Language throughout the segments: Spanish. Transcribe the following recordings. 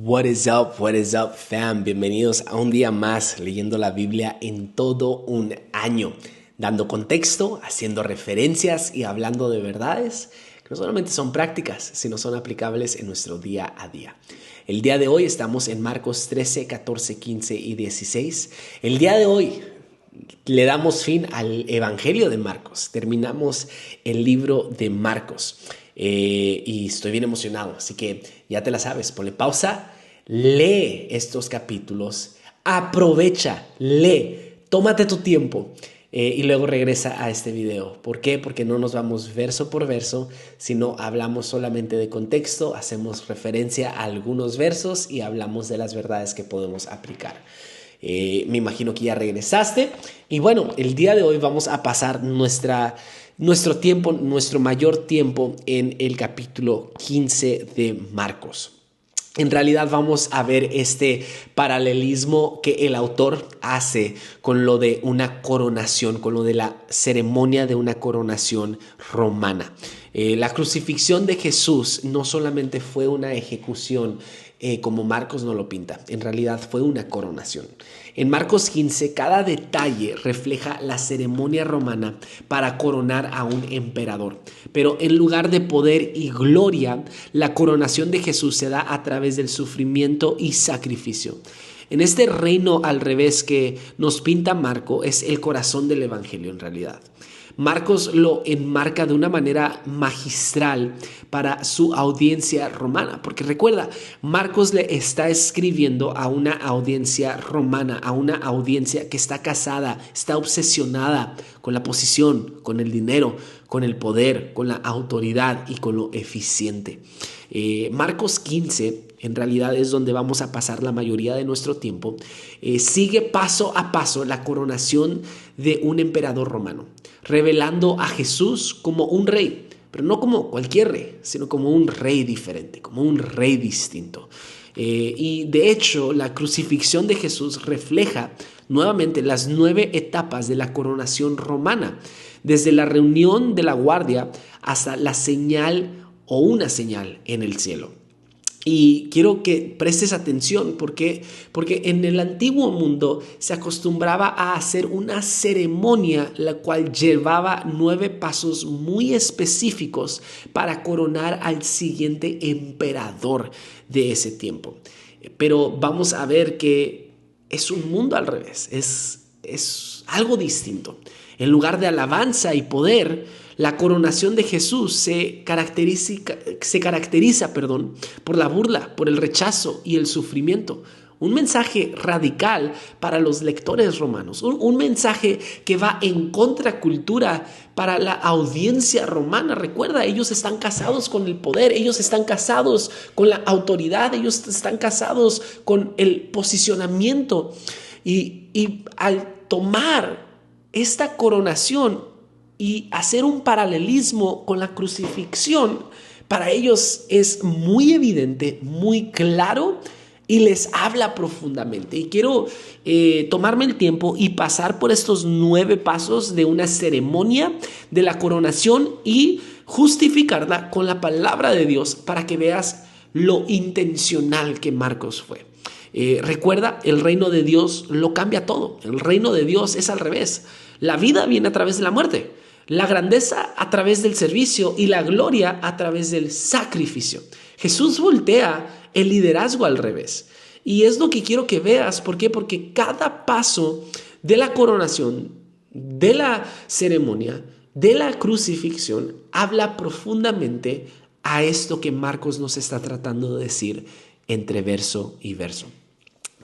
What is up, fam? Bienvenidos a un día más leyendo la Biblia en todo un año, dando contexto, haciendo referencias y hablando de verdades que no solamente son prácticas, sino son aplicables en nuestro día a día. El día de hoy estamos en Marcos 13, 14, 15 y 16. El día de hoy le damos fin al Evangelio de Marcos. Terminamos el libro de Marcos. Y estoy bien emocionado, así que ya te la sabes, ponle pausa, lee estos capítulos, aprovecha, lee, tómate tu tiempo y luego regresa a este video. ¿Por qué? Porque no nos vamos verso por verso, sino hablamos solamente de contexto, hacemos referencia a algunos versos y hablamos de las verdades que podemos aplicar. Me imagino que ya regresaste y bueno, el día de hoy vamos a pasar nuestro mayor tiempo en el capítulo 15 de Marcos. En realidad vamos a ver este paralelismo que el autor hace con lo de una coronación, con lo de la ceremonia de una coronación romana. La crucifixión de Jesús no solamente fue una ejecución como Marcos nos lo pinta, en realidad fue una coronación. En Marcos 15, cada detalle refleja la ceremonia romana para coronar a un emperador. Pero en lugar de poder y gloria, la coronación de Jesús se da a través del sufrimiento y sacrificio. En este reino al revés que nos pinta Marco es el corazón del evangelio en realidad. Marcos lo enmarca de una manera magistral para su audiencia romana, porque recuerda, Marcos le está escribiendo a una audiencia romana, a una audiencia que está casada, está obsesionada con la posición, con el dinero, con el poder, con la autoridad y con lo eficiente. Marcos 15 en realidad es donde vamos a pasar la mayoría de nuestro tiempo. Sigue paso a paso la coronación de un emperador romano, revelando a Jesús como un rey, pero no como cualquier rey, sino como un rey diferente, como un rey distinto. Y de hecho, la crucifixión de Jesús refleja nuevamente las 9 etapas de la coronación romana, desde la reunión de la guardia hasta la señal o una señal en el cielo. Y quiero que prestes atención porque en el antiguo mundo se acostumbraba a hacer una ceremonia la cual llevaba 9 pasos muy específicos para coronar al siguiente emperador de ese tiempo. Pero vamos a ver que es un mundo al revés, es algo distinto. En lugar de alabanza y poder, la coronación de Jesús se caracteriza por la burla, por el rechazo y el sufrimiento. Un mensaje radical para los lectores romanos, un mensaje que va en contracultura para la audiencia romana. Recuerda, ellos están casados con el poder, ellos están casados con la autoridad, ellos están casados con el posicionamiento. Y al tomar esta coronación y hacer un paralelismo con la crucifixión, para ellos es muy evidente, muy claro y les habla profundamente. Y quiero tomarme el tiempo y pasar por estos 9 pasos de una ceremonia de la coronación y justificarla con la palabra de Dios para que veas lo intencional que Marcos fue. Recuerda, el reino de Dios lo cambia todo. El reino de Dios es al revés. La vida viene a través de la muerte, la grandeza a través del servicio y la gloria a través del sacrificio. Jesús voltea el liderazgo al revés. Y es lo que quiero que veas. ¿Por qué? Porque cada paso de la coronación, de la ceremonia, de la crucifixión, habla profundamente a esto que Marcos nos está tratando de decir entre verso y verso.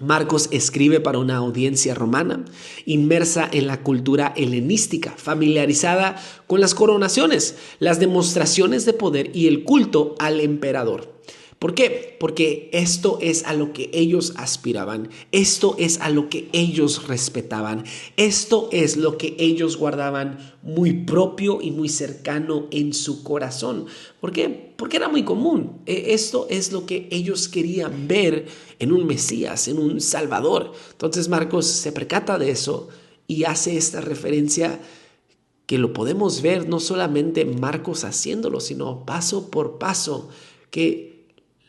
Marcos escribe para una audiencia romana inmersa en la cultura helenística, familiarizada con las coronaciones, las demostraciones de poder y el culto al emperador. ¿Por qué? Porque esto es a lo que ellos aspiraban, esto es a lo que ellos respetaban, esto es lo que ellos guardaban muy propio y muy cercano en su corazón. ¿Por qué? Porque era muy común. Esto es lo que ellos querían ver en un Mesías, en un Salvador. Entonces Marcos se percata de eso y hace esta referencia que lo podemos ver no solamente Marcos haciéndolo, sino paso por paso, que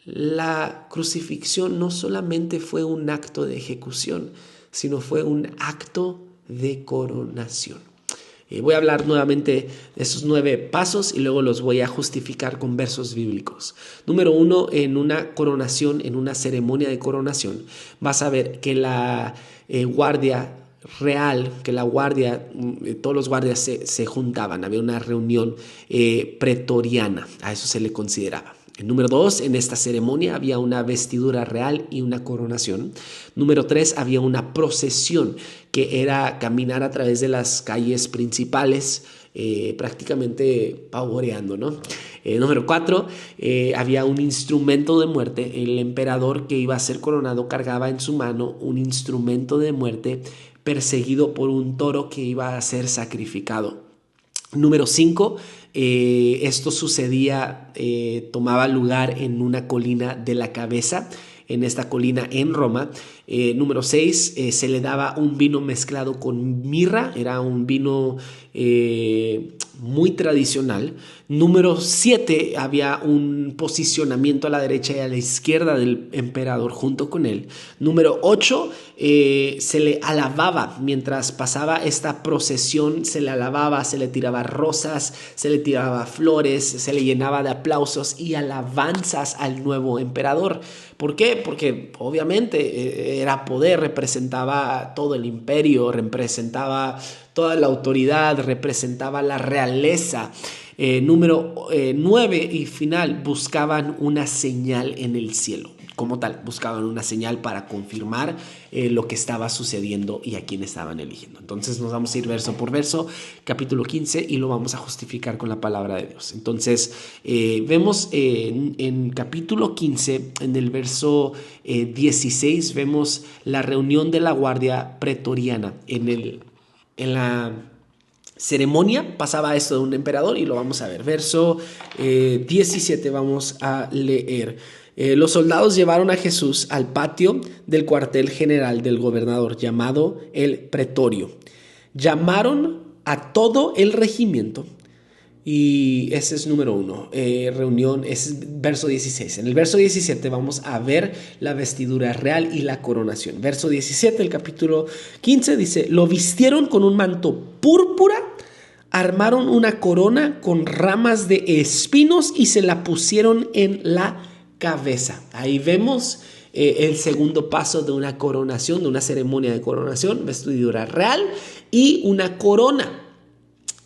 la crucifixión no solamente fue un acto de ejecución, sino fue un acto de coronación. Voy a hablar nuevamente de esos 9 pasos y luego los voy a justificar con versos bíblicos. Número 1, en una coronación, en una ceremonia de coronación, vas a ver que la guardia real, que la guardia, todos los guardias se juntaban, había una reunión pretoriana, a eso se le consideraba. Número 2, en esta ceremonia había una vestidura real y una coronación. Número 3, había una procesión que era caminar a través de las calles principales, prácticamente pavoreando, ¿no? Número 4, había un instrumento de muerte. El emperador que iba a ser coronado cargaba en su mano un instrumento de muerte perseguido por un toro que iba a ser sacrificado. Número 5, esto sucedía, tomaba lugar en una colina de la cabeza, en esta colina en Roma. Número 6, se le daba un vino mezclado con mirra, era un vino muy tradicional. Número 7, había un posicionamiento a la derecha y a la izquierda del emperador junto con él. Número 8, se le alababa mientras pasaba esta procesión, se le alababa, se le tiraba rosas, se le tiraba flores, se le llenaba de aplausos y alabanzas al nuevo emperador. ¿Por qué? Porque obviamente era poder, representaba todo el imperio, representaba toda la autoridad, representaba la realeza. Número 9 y final, buscaban una señal en el cielo. Como tal, buscaban una señal para confirmar lo que estaba sucediendo y a quién estaban eligiendo. Entonces nos vamos a ir verso por verso, capítulo 15, y lo vamos a justificar con la palabra de Dios. Entonces vemos en capítulo 15, en el verso 16, vemos la reunión de la guardia pretoriana. En la ceremonia pasaba esto de un emperador y lo vamos a ver. Verso 17 vamos a leer. Los soldados llevaron a Jesús al patio del cuartel general del gobernador, llamado el Pretorio. Llamaron a todo el regimiento. Y ese es número 1, reunión, es verso 16. En el verso 17 vamos a ver la vestidura real y la coronación. Verso 17 del capítulo 15 dice, lo vistieron con un manto púrpura, armaron una corona con ramas de espinos y se la pusieron en la cabeza. Ahí vemos el segundo paso de una coronación, de una ceremonia de coronación, vestidura real y una corona.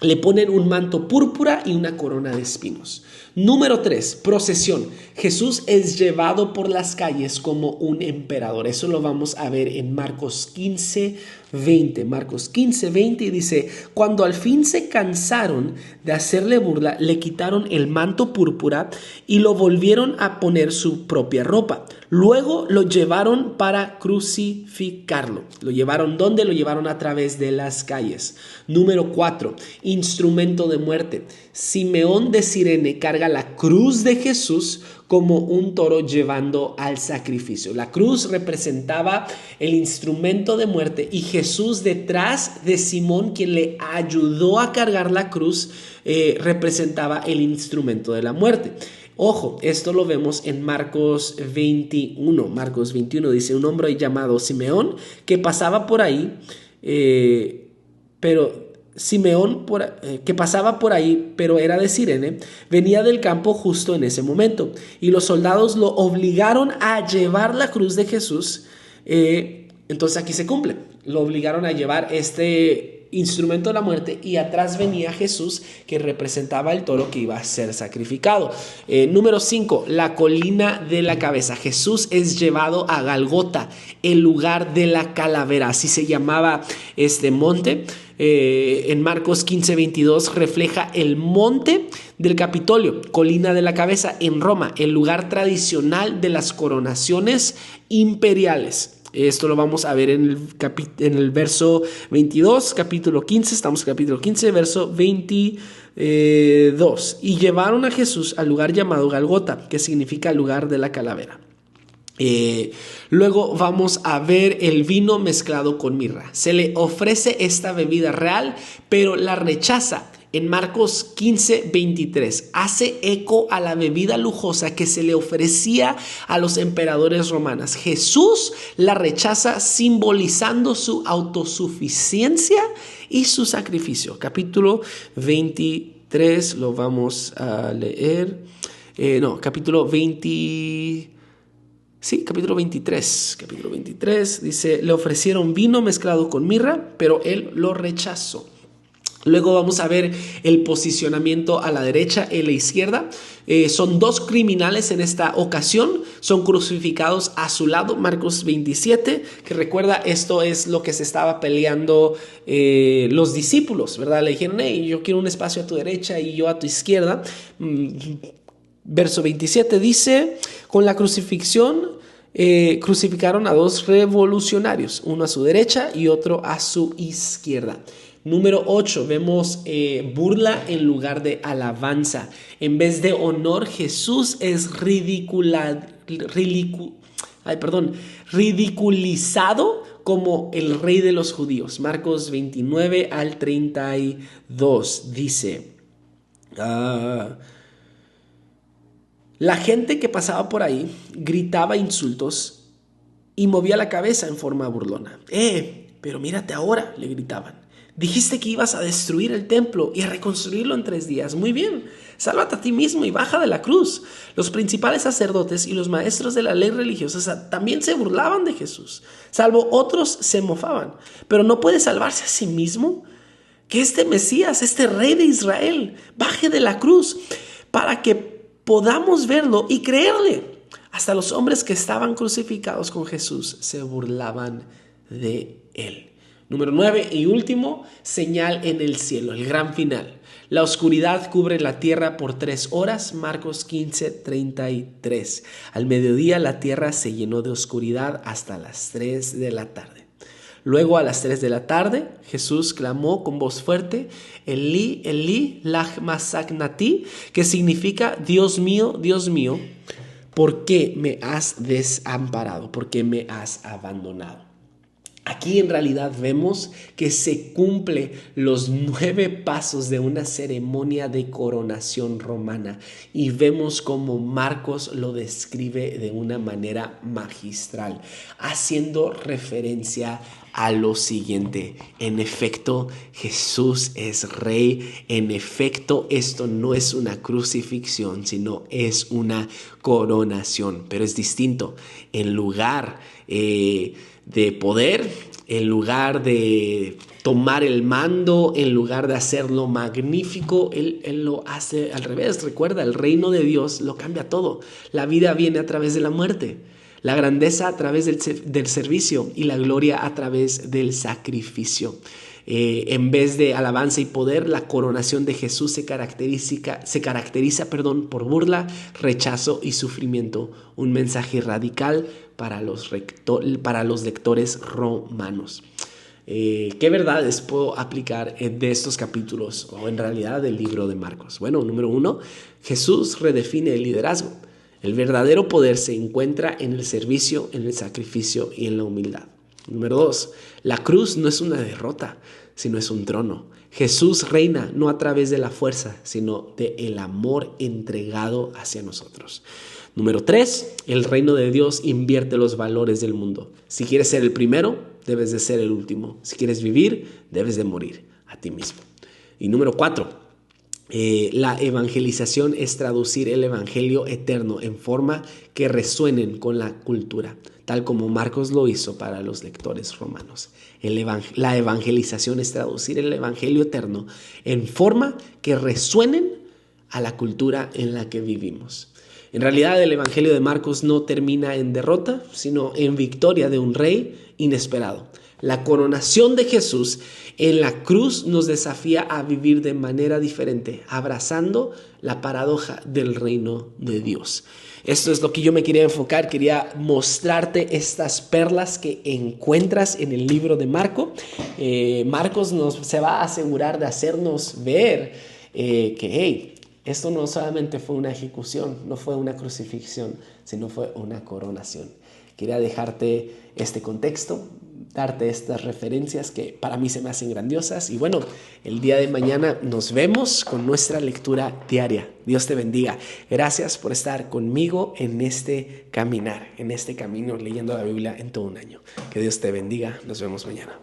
Le ponen un manto púrpura y una corona de espinos. Número 3, procesión. Jesús es llevado por las calles como un emperador. Eso lo vamos a ver en Marcos 15:20. Marcos 15:20 y dice, cuando al fin se cansaron de hacerle burla, le quitaron el manto púrpura y lo volvieron a poner su propia ropa. Luego lo llevaron para crucificarlo. ¿Lo llevaron dónde? Lo llevaron a través de las calles. Número 4, instrumento de muerte. Simeón de Cirene carga la cruz de Jesús como un toro llevando al sacrificio. La cruz representaba el instrumento de muerte y Jesús detrás de Simón, quien le ayudó a cargar la cruz, representaba el instrumento de la muerte. Ojo, esto lo vemos en Marcos 21. Marcos 21 dice, un hombre llamado Simeón que pasaba por ahí, que pasaba por ahí, pero era de Cirene, venía del campo justo en ese momento. Y los soldados lo obligaron a llevar la cruz de Jesús. Entonces aquí se cumple. Lo obligaron a llevar este instrumento de la muerte y atrás venía Jesús, que representaba el toro que iba a ser sacrificado. Número 5, la colina de la cabeza. Jesús es llevado a Galgota, el lugar de la calavera. Así se llamaba este monte. En Marcos 15:22 refleja el monte del Capitolio, colina de la cabeza en Roma, el lugar tradicional de las coronaciones imperiales. Esto lo vamos a ver en el verso 22, capítulo 15, estamos en capítulo 15, verso 22. Y llevaron a Jesús al lugar llamado Galgota, que significa lugar de la calavera. Luego vamos a ver el vino mezclado con mirra. Se le ofrece esta bebida real, pero la rechaza En Marcos 15:23 hace eco a la bebida lujosa que se le ofrecía a los emperadores romanos. Jesús la rechaza simbolizando su autosuficiencia y su sacrificio. Capítulo 23 lo vamos a leer. Capítulo 20... Sí, capítulo 23. Capítulo 23 dice, le ofrecieron vino mezclado con mirra, pero él lo rechazó. Luego vamos a ver el posicionamiento a la derecha y a la izquierda. Son dos criminales en esta ocasión. Son crucificados a su lado. Marcos 27, que recuerda, esto es lo que se estaba peleando los discípulos, ¿verdad? Le dijeron, hey, yo quiero un espacio a tu derecha y yo a tu izquierda. Verso 27 dice, con la crucifixión crucificaron a dos revolucionarios, uno a su derecha y otro a su izquierda. Número 8, vemos burla en lugar de alabanza. En vez de honor, Jesús es ridiculizado como el rey de los judíos. Marcos 29 al 32 dice... La gente que pasaba por ahí gritaba insultos y movía la cabeza en forma burlona. Pero mírate ahora, le gritaban. Dijiste que ibas a destruir el templo y a reconstruirlo en 3 días. Muy bien, sálvate a ti mismo y baja de la cruz. Los principales sacerdotes y los maestros de la ley religiosa también se burlaban de Jesús, salvo otros se mofaban. Pero no puede salvarse a sí mismo. Que este Mesías, este rey de Israel, baje de la cruz para que podamos verlo y creerle. Hasta los hombres que estaban crucificados con Jesús se burlaban de él. Número 9 y último, señal en el cielo, el gran final. La oscuridad cubre la tierra por 3 horas, Marcos 15:33. Al mediodía la tierra se llenó de oscuridad hasta las 3 de la tarde. Luego a las 3 de la tarde, Jesús clamó con voz fuerte, Elí, Elí, lama sabactani, que significa, Dios mío, ¿por qué me has desamparado? ¿Por qué me has abandonado? Aquí en realidad vemos que se cumple los 9 pasos de una ceremonia de coronación romana y vemos cómo Marcos lo describe de una manera magistral, haciendo referencia a lo siguiente. En efecto, Jesús es rey. En efecto, esto no es una crucifixión, sino es una coronación, pero es distinto. En lugar de poder, en lugar de tomar el mando, en lugar de hacerlo magnífico, él lo hace al revés. Recuerda, el reino de Dios lo cambia todo. La vida viene a través de la muerte, la grandeza a través del servicio y la gloria a través del sacrificio. En vez de alabanza y poder, la coronación de Jesús se caracteriza por burla, rechazo y sufrimiento. Un mensaje radical para los lectores romanos. ¿Qué verdades puedo aplicar de estos capítulos o en realidad del libro de Marcos? Bueno, número 1, Jesús redefine el liderazgo. El verdadero poder se encuentra en el servicio, en el sacrificio y en la humildad. Número 2, la cruz no es una derrota, sino es un trono. Jesús reina no a través de la fuerza, sino del amor entregado hacia nosotros. Número 3, el reino de Dios invierte los valores del mundo. Si quieres ser el primero, debes de ser el último. Si quieres vivir, debes de morir a ti mismo. Y número 4, la evangelización es traducir el evangelio eterno en forma que resuenen con la cultura, tal como Marcos lo hizo para los lectores romanos. La evangelización es traducir el evangelio eterno en forma que resuenen a la cultura en la que vivimos. En realidad, el evangelio de Marcos no termina en derrota, sino en victoria de un rey inesperado. La coronación de Jesús en la cruz nos desafía a vivir de manera diferente, abrazando la paradoja del reino de Dios. Esto es lo que yo me quería enfocar. Quería mostrarte estas perlas que encuentras en el libro de Marcos. Marcos se va a asegurar de hacernos ver que esto no solamente fue una ejecución, no fue una crucifixión, sino fue una coronación. Quería dejarte este contexto. darte estas referencias que para mí se me hacen grandiosas. Y bueno, el día de mañana nos vemos con nuestra lectura diaria. Dios te bendiga. Gracias por estar conmigo en este caminar, en este camino leyendo la Biblia en todo un año. Que Dios te bendiga. Nos vemos mañana.